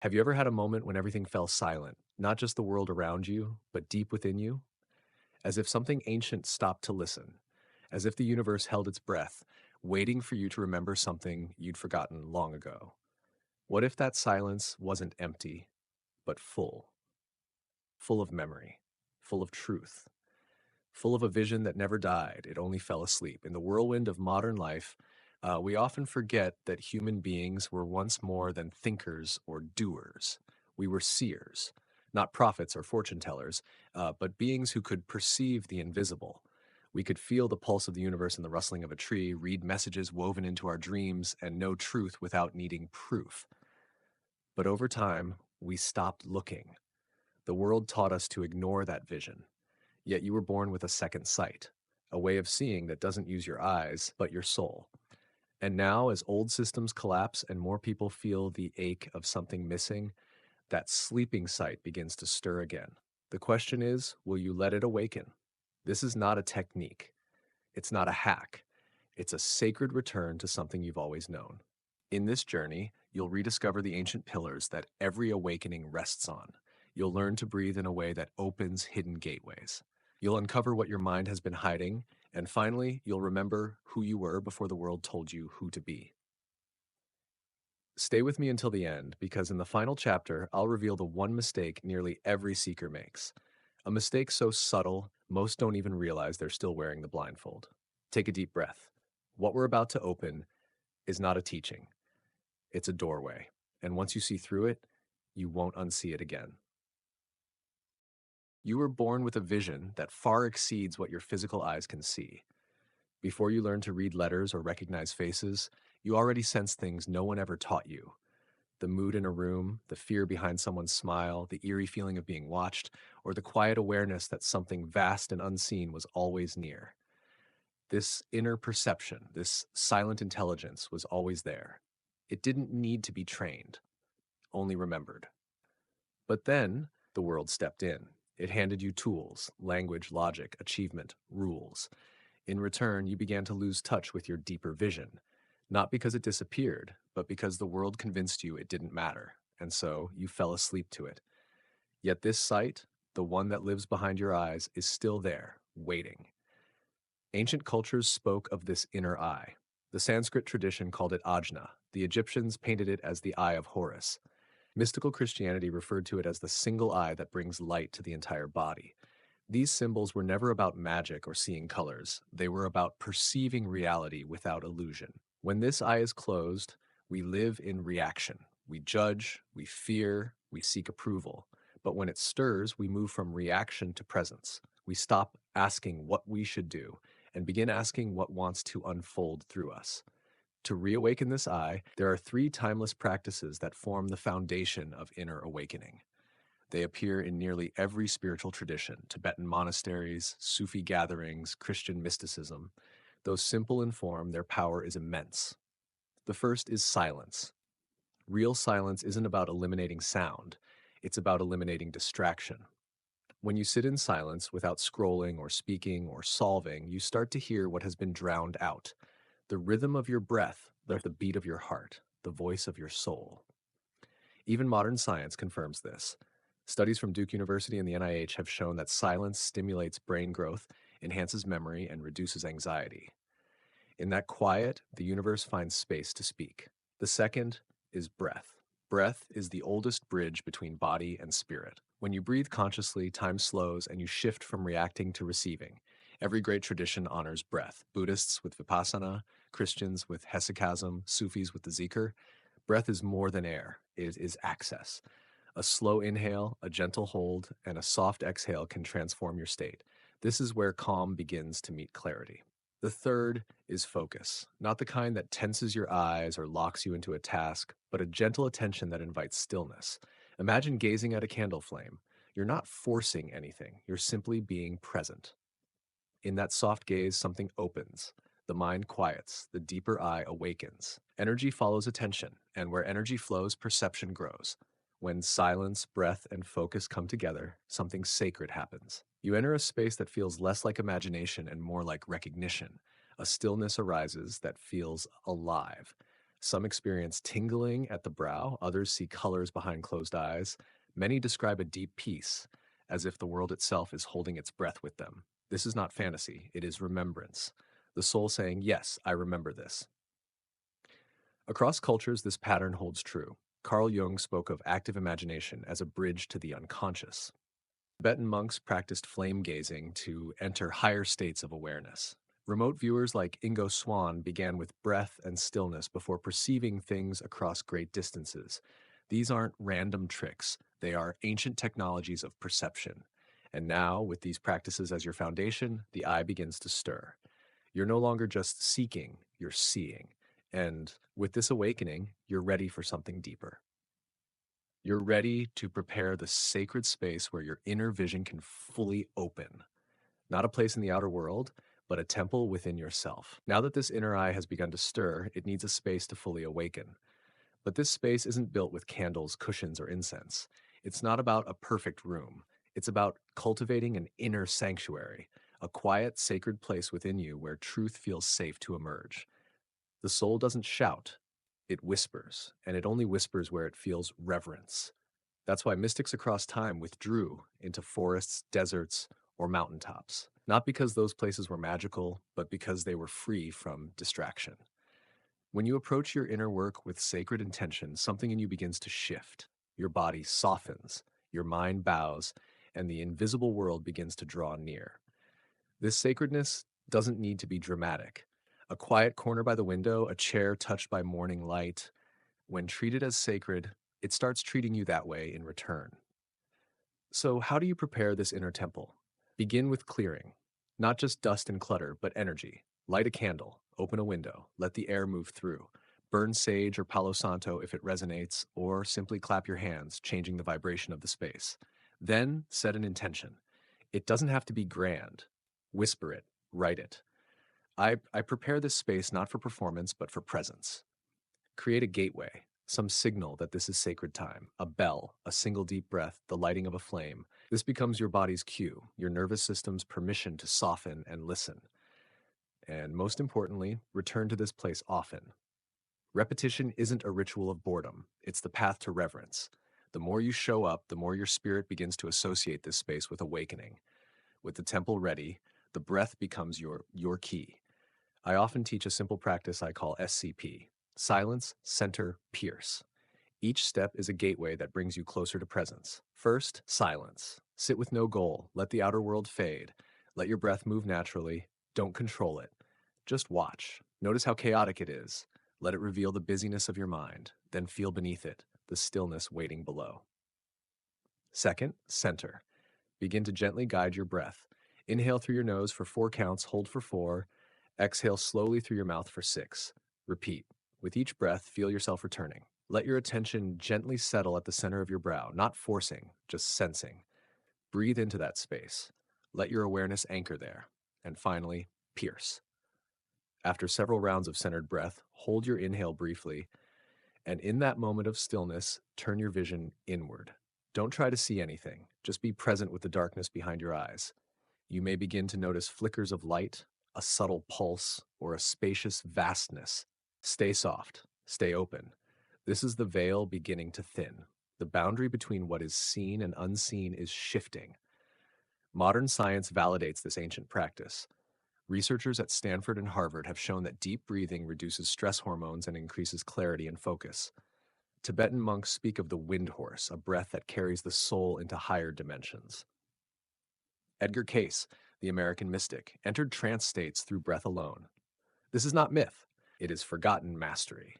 Have you ever had a moment when everything fell silent, not just the world around you, but deep within you? As if something ancient stopped to listen, as if the universe held its breath, waiting for you to remember something you'd forgotten long ago. What if that silence wasn't empty, but full, full of memory, full of truth, full of a vision that never died? It only fell asleep. In the whirlwind of modern life, we often forget that human beings were once more than thinkers or doers. We were seers, not prophets or fortune tellers, but beings who could perceive the invisible. We could feel the pulse of the universe in the rustling of a tree, read messages woven into our dreams, and know truth without needing proof. But over time, we stopped looking. The world taught us to ignore that vision. Yet you were born with a second sight, a way of seeing that doesn't use your eyes, but your soul. And now, as old systems collapse and more people feel the ache of something missing, that sleeping sight begins to stir again. The question is, will you let it awaken? This is not a technique. It's not a hack. It's a sacred return to something you've always known. In this journey, you'll rediscover the ancient pillars that every awakening rests on. You'll learn to breathe in a way that opens hidden gateways. You'll uncover what your mind has been hiding, and finally, you'll remember who you were before the world told you who to be. Stay with me until the end, because in the final chapter, I'll reveal the one mistake nearly every seeker makes. A mistake so subtle, most don't even realize they're still wearing the blindfold. Take a deep breath. What we're about to open is not a teaching, it's a doorway. And once you see through it, you won't unsee it again. You were born with a vision that far exceeds what your physical eyes can see. Before you learn to read letters or recognize faces, you already sense things no one ever taught you. The mood in a room, the fear behind someone's smile, the eerie feeling of being watched, or the quiet awareness that something vast and unseen was always near. This inner perception, this silent intelligence was always there. It didn't need to be trained, only remembered. But then the world stepped in. It handed you tools, language, logic, achievement, rules. In return, you began to lose touch with your deeper vision, not because it disappeared, but because the world convinced you it didn't matter, and so you fell asleep to it. Yet this sight, the one that lives behind your eyes, is still there, waiting. Ancient cultures spoke of this inner eye. The Sanskrit tradition called it ajna. The Egyptians painted it as the eye of Horus. Mystical Christianity referred to it as the single eye that brings light to the entire body. These symbols were never about magic or seeing colors. They were about perceiving reality without illusion. When this eye is closed, we live in reaction. We judge, we fear, we seek approval. But when it stirs, we move from reaction to presence. We stop asking what we should do and begin asking what wants to unfold through us. To reawaken this eye, there are three timeless practices that form the foundation of inner awakening. They appear in nearly every spiritual tradition: Tibetan monasteries, Sufi gatherings, Christian mysticism. Though simple in form, their power is immense. The first is silence. Real silence isn't about eliminating sound, it's about eliminating distraction. When you sit in silence without scrolling or speaking or solving, you start to hear what has been drowned out: the rhythm of your breath, the beat of your heart, the voice of your soul. Even modern science confirms this. Studies from Duke University and the NIH have shown that silence stimulates brain growth, enhances memory, and reduces anxiety. In that quiet, the universe finds space to speak. The second is breath. Breath is the oldest bridge between body and spirit. When you breathe consciously, time slows and you shift from reacting to receiving. Every great tradition honors breath. Buddhists with Vipassana, Christians with hesychasm, Sufis with the zikr. Breath is more than air, it is access. A slow inhale, a gentle hold, and a soft exhale can transform your state. This is where calm begins to meet clarity. The third is focus, not the kind that tenses your eyes or locks you into a task, but a gentle attention that invites stillness. Imagine gazing at a candle flame. You're not forcing anything, you're simply being present. In that soft gaze, something opens. The mind quiets, the deeper eye awakens. Energy follows attention, and where energy flows, perception grows. When silence, breath, and focus come together, something sacred happens. You enter a space that feels less like imagination and more like recognition. A stillness arises that feels alive. Some experience tingling at the brow, others see colors behind closed eyes. Many describe a deep peace, as if the world itself is holding its breath with them. This is not fantasy, it is remembrance. The soul saying, yes, I remember this. Across cultures, this pattern holds true. Carl Jung spoke of active imagination as a bridge to the unconscious. Tibetan monks practiced flame gazing to enter higher states of awareness. Remote viewers like Ingo Swann began with breath and stillness before perceiving things across great distances. These aren't random tricks, they are ancient technologies of perception. And now, with these practices as your foundation, the eye begins to stir. You're no longer just seeking, you're seeing. And with this awakening, you're ready for something deeper. You're ready to prepare the sacred space where your inner vision can fully open. Not a place in the outer world, but a temple within yourself. Now that this inner eye has begun to stir, it needs a space to fully awaken. But this space isn't built with candles, cushions, or incense. It's not about a perfect room. It's about cultivating an inner sanctuary, a quiet, sacred place within you where truth feels safe to emerge. The soul doesn't shout, it whispers, and it only whispers where it feels reverence. That's why mystics across time withdrew into forests, deserts, or mountaintops. Not because those places were magical, but because they were free from distraction. When you approach your inner work with sacred intention, something in you begins to shift. Your body softens, your mind bows, and the invisible world begins to draw near. This sacredness doesn't need to be dramatic. A quiet corner by the window, a chair touched by morning light, when treated as sacred, it starts treating you that way in return. So, how do you prepare this inner temple? Begin with clearing, not just dust and clutter, but energy. Light a candle, open a window, let the air move through. Burn sage or Palo Santo if it resonates, or simply clap your hands, changing the vibration of the space. Then set an intention. It doesn't have to be grand. Whisper it, write it. I prepare this space not for performance, but for presence. Create a gateway, some signal that this is sacred time, a bell, a single deep breath, the lighting of a flame. This becomes your body's cue, your nervous system's permission to soften and listen. And most importantly, return to this place often. Repetition isn't a ritual of boredom, it's the path to reverence. The more you show up, the more your spirit begins to associate this space with awakening. With the temple ready, the breath becomes your key. I often teach a simple practice I call SCP: silence, center, pierce. Each step is a gateway that brings you closer to presence. First, silence. Sit with no goal. Let the outer world fade. Let your breath move naturally. Don't control it. Just watch. Notice how chaotic it is. Let it reveal the busyness of your mind. Then feel beneath it, the stillness waiting below. Second, center. Begin to gently guide your breath. Inhale through your nose for 4 counts, hold for 4. Exhale slowly through your mouth for 6. Repeat. With each breath, feel yourself returning. Let your attention gently settle at the center of your brow, not forcing, just sensing. Breathe into that space. Let your awareness anchor there. And finally, pierce. After several rounds of centered breath, hold your inhale briefly, and in that moment of stillness, turn your vision inward. Don't try to see anything, just be present with the darkness behind your eyes. You may begin to notice flickers of light, a subtle pulse, or a spacious vastness. Stay soft, stay open. This is the veil beginning to thin. The boundary between what is seen and unseen is shifting. Modern science validates this ancient practice. Researchers at Stanford and Harvard have shown that deep breathing reduces stress hormones and increases clarity and focus. Tibetan monks speak of the wind horse, a breath that carries the soul into higher dimensions. Edgar Case, the American mystic, entered trance states through breath alone. This is not myth, it is forgotten mastery.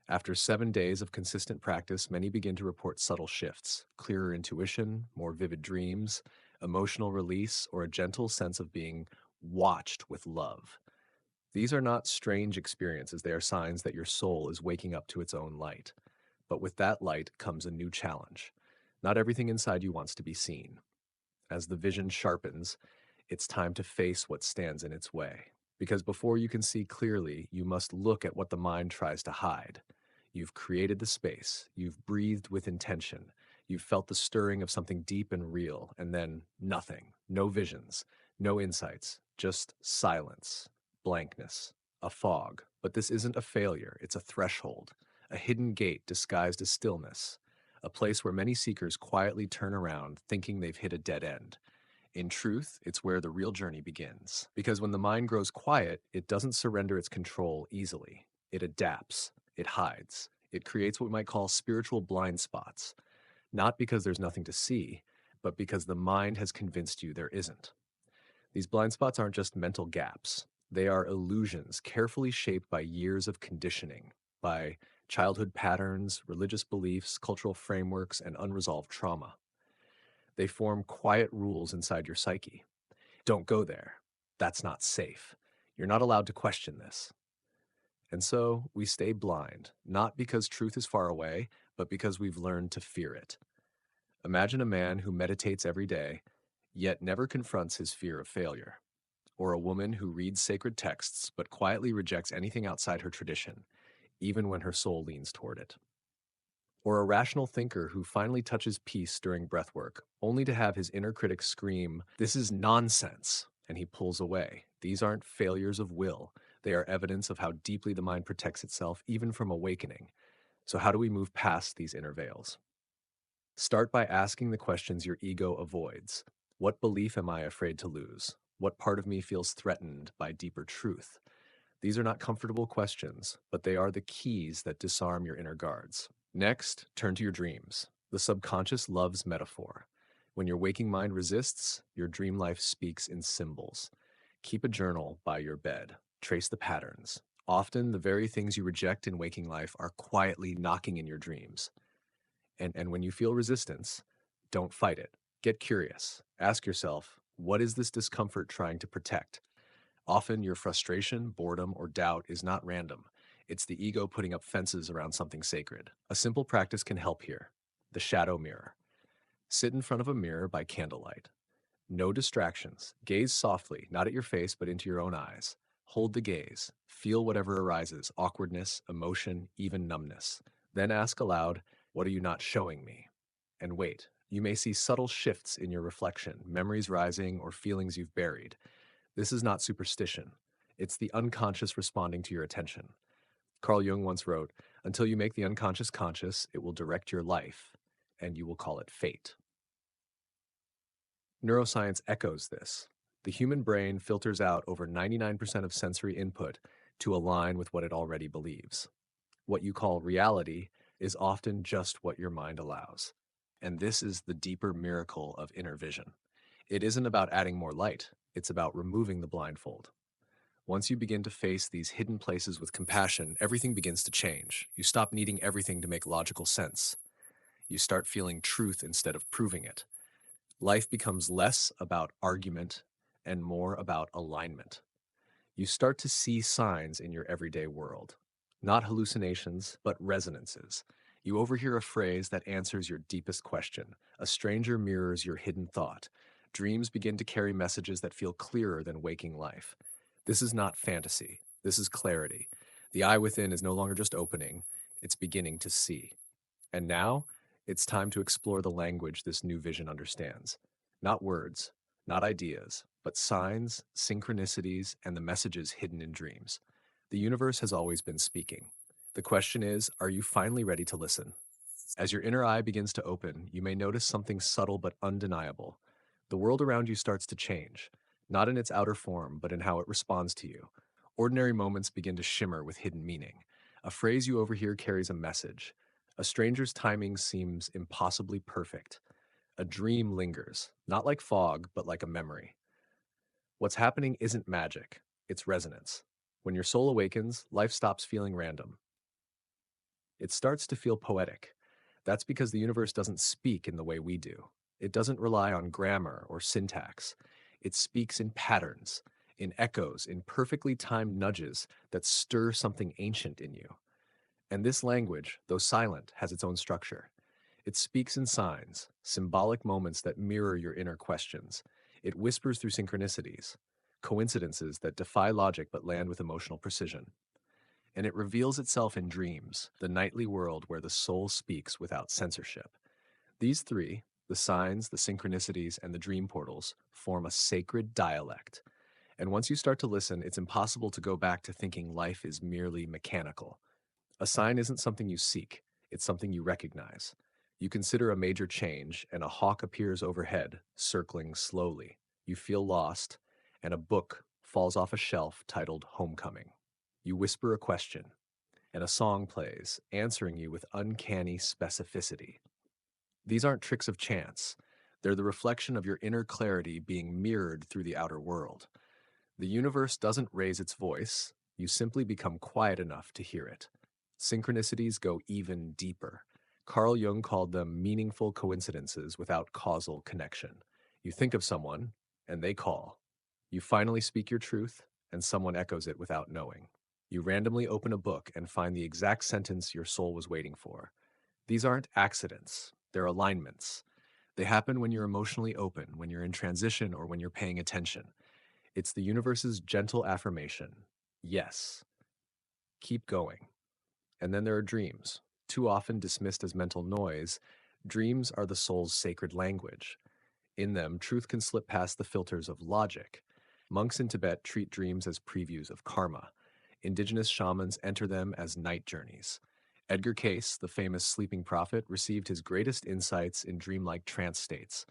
After 7 days of consistent practice, many begin to report subtle shifts, clearer intuition, more vivid dreams, emotional release, or a gentle sense of being watched with love. These are not strange experiences, they are signs that your soul is waking up to its own light. But with that light comes a new challenge. Not everything inside you wants to be seen. As the vision sharpens, it's time to face what stands in its way. Because before you can see clearly, you must look at what the mind tries to hide. You've created the space, you've breathed with intention, you've felt the stirring of something deep and real, and then nothing, no visions, no insights, just silence, blankness. a fog, but this isn't a failure, it's a threshold, a hidden gate disguised as stillness, a place where many seekers quietly turn around thinking they've hit a dead end. In truth, it's where the real journey begins. Because when the mind grows quiet, it doesn't surrender its control easily. It adapts, it hides, it creates what we might call spiritual blind spots, not because there's nothing to see, but because the mind has convinced you there isn't. These blind spots aren't just mental gaps, they are illusions carefully shaped by years of conditioning, by childhood patterns, religious beliefs, cultural frameworks, and unresolved trauma. They form quiet rules inside your psyche. Don't go there. That's not safe. You're not allowed to question this. And so we stay blind, not because truth is far away, but because we've learned to fear it. Imagine a man who meditates every day, yet never confronts his fear of failure, or a woman who reads sacred texts but quietly rejects anything outside her tradition, even when her soul leans toward it. Or a rational thinker who finally touches peace during breathwork, only to have his inner critic scream, "This is nonsense," and he pulls away. These aren't failures of will. They are evidence of how deeply the mind protects itself, even from awakening. So, how do we move past these inner veils? Start by asking the questions your ego avoids. What belief am I afraid to lose? What part of me feels threatened by deeper truth? These are not comfortable questions, but they are the keys that disarm your inner guards. Next, turn to your dreams. The subconscious loves metaphor. When your waking mind resists, your dream life speaks in symbols. Keep a journal by your bed. Trace the patterns. Often, the very things you reject in waking life are quietly knocking in your dreams. And when you feel resistance, don't fight it. Get curious. Ask yourself, what is this discomfort trying to protect? Often, your frustration, boredom, or doubt is not random. It's the ego putting up fences around something sacred. A simple practice can help here: the shadow mirror. Sit in front of a mirror by candlelight. No distractions. Gaze softly, not at your face, but into your own eyes. Hold the gaze. Feel whatever arises: awkwardness, emotion, even numbness. Then ask aloud, "What are you not showing me?" And wait. You may see subtle shifts in your reflection, memories rising, or feelings you've buried. This is not superstition. It's the unconscious responding to your attention. Carl Jung once wrote, "Until you make the unconscious conscious, it will direct your life, and you will call it fate." Neuroscience echoes this. The human brain filters out over 99% of sensory input to align with what it already believes. What you call reality is often just what your mind allows. And this is the deeper miracle of inner vision. It isn't about adding more light, it's about removing the blindfold. Once you begin to face these hidden places with compassion, everything begins to change. You stop needing everything to make logical sense. You start feeling truth instead of proving it. Life becomes less about argument and more about alignment. You start to see signs in your everyday world, not hallucinations, but resonances. You overhear a phrase that answers your deepest question. A stranger mirrors your hidden thought. Dreams begin to carry messages that feel clearer than waking life. This is not fantasy. This is clarity. The eye within is no longer just opening, it's beginning to see. And now, it's time to explore the language this new vision understands. Not words, not ideas, but signs, synchronicities, and the messages hidden in dreams. The universe has always been speaking. The question is, are you finally ready to listen? As your inner eye begins to open, you may notice something subtle but undeniable. The world around you starts to change, not in its outer form, but in how it responds to you. Ordinary moments begin to shimmer with hidden meaning. A phrase you overhear carries a message. A stranger's timing seems impossibly perfect. A dream lingers, not like fog, but like a memory. What's happening isn't magic, it's resonance. When your soul awakens, life stops feeling random. It starts to feel poetic. That's because the universe doesn't speak in the way we do. It doesn't rely on grammar or syntax. It speaks in patterns, in echoes, in perfectly timed nudges that stir something ancient in you. And this language, though silent, has its own structure. It speaks in signs, symbolic moments that mirror your inner questions. It whispers through synchronicities, coincidences that defy logic but land with emotional precision. And it reveals itself in dreams, the nightly world where the soul speaks without censorship. These three, the signs, the synchronicities, and the dream portals, form a sacred dialect. And once you start to listen, it's impossible to go back to thinking life is merely mechanical. A sign isn't something you seek, it's something you recognize. You consider a major change, and a hawk appears overhead, circling slowly. You feel lost, and a book falls off a shelf titled Homecoming. You whisper a question, and a song plays, answering you with uncanny specificity. These aren't tricks of chance, they're the reflection of your inner clarity being mirrored through the outer world. The universe doesn't raise its voice, you simply become quiet enough to hear it. Synchronicities go even deeper. Carl Jung called them meaningful coincidences without causal connection. You think of someone, and they call. You finally speak your truth, and someone echoes it without knowing. You randomly open a book and find the exact sentence your soul was waiting for. These aren't accidents, they're alignments. They happen when you're emotionally open, when you're in transition, or when you're paying attention. It's the universe's gentle affirmation. Yes, keep going. And then there are dreams. Too often dismissed as mental noise, dreams are the soul's sacred language. In them, truth can slip past the filters of logic. Monks in Tibet treat dreams as previews of karma. Indigenous shamans enter them as night journeys. Edgar Case, the famous sleeping prophet, received his greatest insights in dreamlike trance states.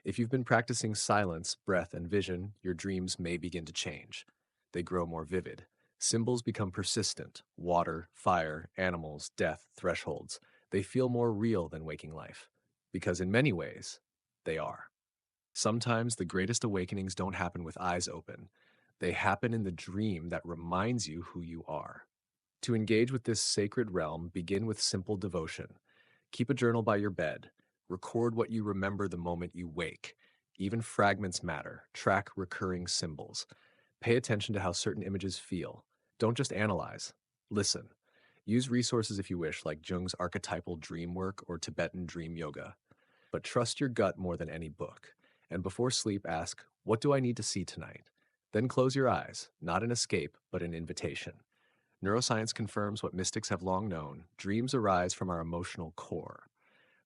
If you've been practicing silence, breath, and vision, your dreams may begin to change. They grow more vivid. Symbols become persistent: water, fire, animals, death, thresholds. They feel more real than waking life. Because in many ways, they are. Sometimes the greatest awakenings don't happen with eyes open. They happen in the dream that reminds you who you are. To engage with this sacred realm, begin with simple devotion. Keep a journal by your bed. Record what you remember the moment you wake. Even fragments matter. Track recurring symbols. Pay attention to how certain images feel. Don't just analyze. Listen. Use resources if you wish, like Jung's archetypal dream work or Tibetan dream yoga. But trust your gut more than any book. And before sleep, ask, what do I need to see tonight? Then close your eyes, not an escape, but an invitation. Neuroscience confirms what mystics have long known: dreams arise from our emotional core.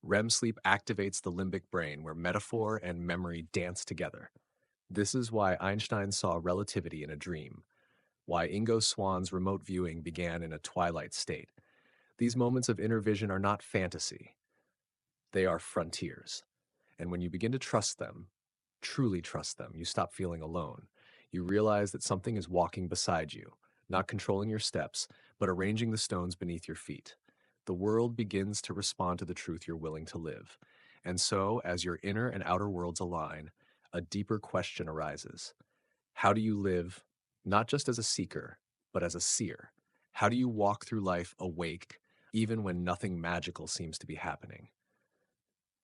REM sleep activates the limbic brain, where metaphor and memory dance together. This is why Einstein saw relativity in a dream, why Ingo Swann's remote viewing began in a twilight state. These moments of inner vision are not fantasy, they are frontiers. And when you begin to trust them, truly trust them, you stop feeling alone. You realize that something is walking beside you, not controlling your steps, but arranging the stones beneath your feet. The world begins to respond to the truth you're willing to live. And so, as your inner and outer worlds align, a deeper question arises. How do you live, not just as a seeker, but as a seer? How do you walk through life awake, even when nothing magical seems to be happening?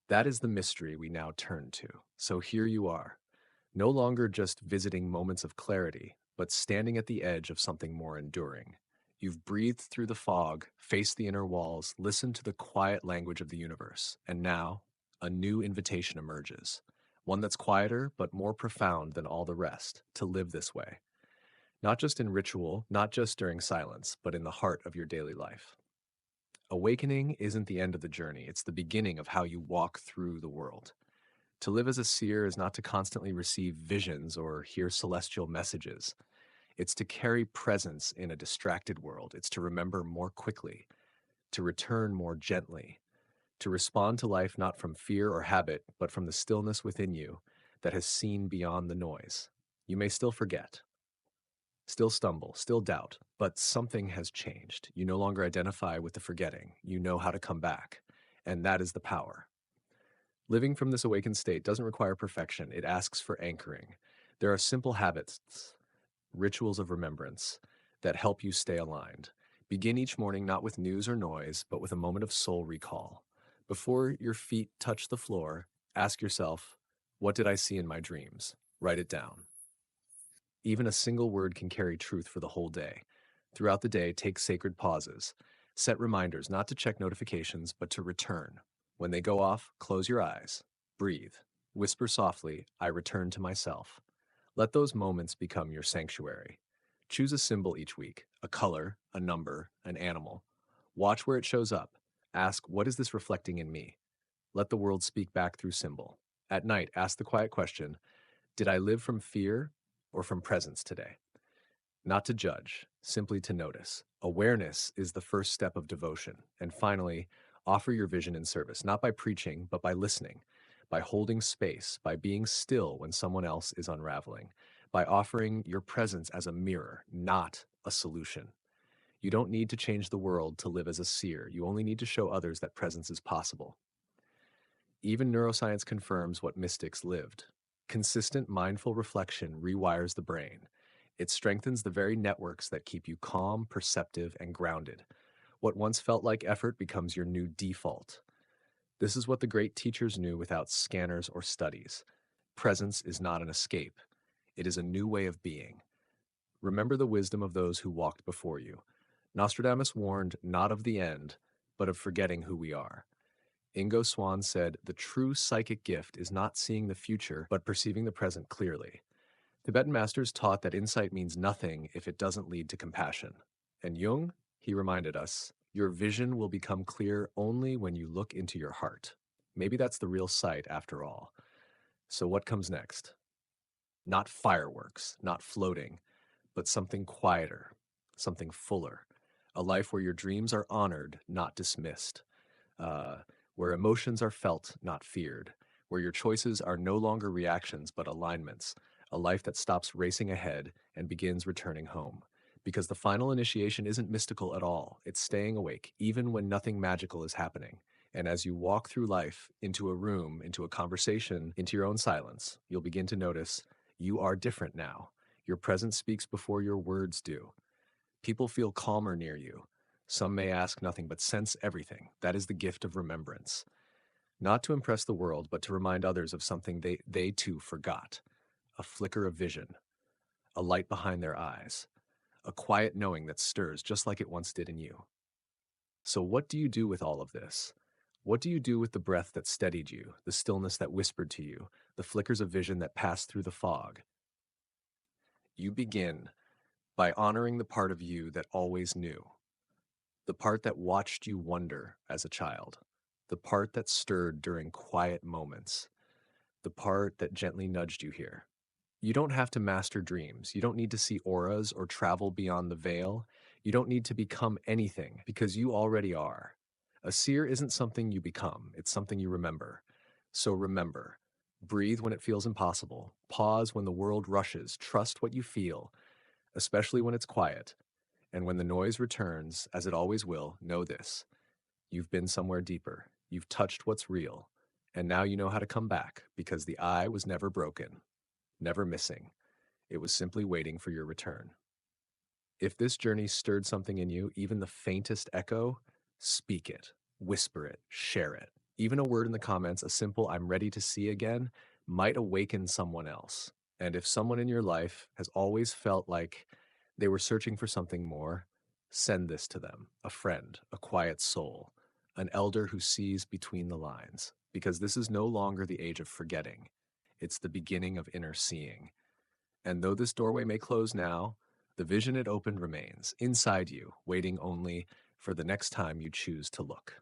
That is the mystery we now turn to. So here you are, no longer just visiting moments of clarity, but standing at the edge of something more enduring. You've breathed through the fog, faced the inner walls, listened to the quiet language of the universe, and now a new invitation emerges. One that's quieter, but more profound than all the rest: to live this way. Not just in ritual, not just during silence, but in the heart of your daily life. Awakening isn't the end of the journey, it's the beginning of how you walk through the world. To live as a seer is not to constantly receive visions or hear celestial messages. It's to carry presence in a distracted world. It's to remember more quickly, to return more gently, to respond to life not from fear or habit, but from the stillness within you that has seen beyond the noise. You may still forget, still stumble, still doubt, but something has changed. You no longer identify with the forgetting. You know how to come back. And that is the power. Living from this awakened state doesn't require perfection, it asks for anchoring. There are simple habits, rituals of remembrance, that help you stay aligned. Begin each morning not with news or noise, but with a moment of soul recall. Before your feet touch the floor, ask yourself, what did I see in my dreams? Write it down. Even a single word can carry truth for the whole day. Throughout the day, take sacred pauses. Set reminders not to check notifications, but to return. When they go off, close your eyes. Breathe. Whisper softly, I return to myself. Let those moments become your sanctuary. Choose a symbol each week: a color, a number, an animal. Watch where it shows up. Ask, what is this reflecting in me? Let the world speak back through symbol. At night, ask the quiet question: did I live from fear or from presence today? Not to judge, simply to notice. Awareness is the first step of devotion. And finally, offer your vision in service, not by preaching, but by listening, by holding space, by being still when someone else is unraveling, by offering your presence as a mirror, not a solution. You don't need to change the world to live as a seer. You only need to show others that presence is possible. Even neuroscience confirms what mystics lived. Consistent mindful reflection rewires the brain. It strengthens the very networks that keep you calm, perceptive, and grounded. What once felt like effort becomes your new default. This is what the great teachers knew without scanners or studies. Presence is not an escape. It is a new way of being. Remember the wisdom of those who walked before you. Nostradamus warned not of the end, but of forgetting who we are. Ingo Swann said, "The true psychic gift is not seeing the future, but perceiving the present clearly." Tibetan masters taught that insight means nothing if it doesn't lead to compassion. And Jung, he reminded us, your vision will become clear only when you look into your heart. Maybe that's the real sight after all. So what comes next? Not fireworks, not floating, but something quieter, something fuller. A life where your dreams are honored, not dismissed. Uh, where emotions are felt, not feared. Where your choices are no longer reactions, but alignments. A life that stops racing ahead and begins returning home. Because the final initiation isn't mystical at all. It's staying awake, even when nothing magical is happening. And as you walk through life, into a room, into a conversation, into your own silence, you'll begin to notice you are different now. Your presence speaks before your words do. People feel calmer near you. Some may ask nothing but sense everything. That is the gift of remembrance. Not to impress the world, but to remind others of something they too forgot. A flicker of vision, a light behind their eyes, a quiet knowing that stirs just like it once did in you. So what do you do with all of this? What do you do with the breath that steadied you, the stillness that whispered to you, the flickers of vision that passed through the fog? You begin by honoring the part of you that always knew, the part that watched you wonder as a child, the part that stirred during quiet moments, the part that gently nudged you here. You don't have to master dreams. You don't need to see auras or travel beyond the veil. You don't need to become anything because you already are. A seer isn't something you become, it's something you remember. So remember, breathe when it feels impossible, pause when the world rushes, trust what you feel, especially when it's quiet. And when the noise returns, as it always will, know this: you've been somewhere deeper, you've touched what's real, and now you know how to come back because the eye was never broken, never missing. It was simply waiting for your return. If this journey stirred something in you, even the faintest echo, speak it, whisper it, share it. Even a word in the comments, a simple "I'm ready to see again," might awaken someone else. And if someone in your life has always felt like they were searching for something more, send this to them: a friend, a quiet soul, an elder who sees between the lines. Because this is no longer the age of forgetting, it's the beginning of inner seeing. And though this doorway may close now, the vision it opened remains inside you, waiting only for the next time you choose to look.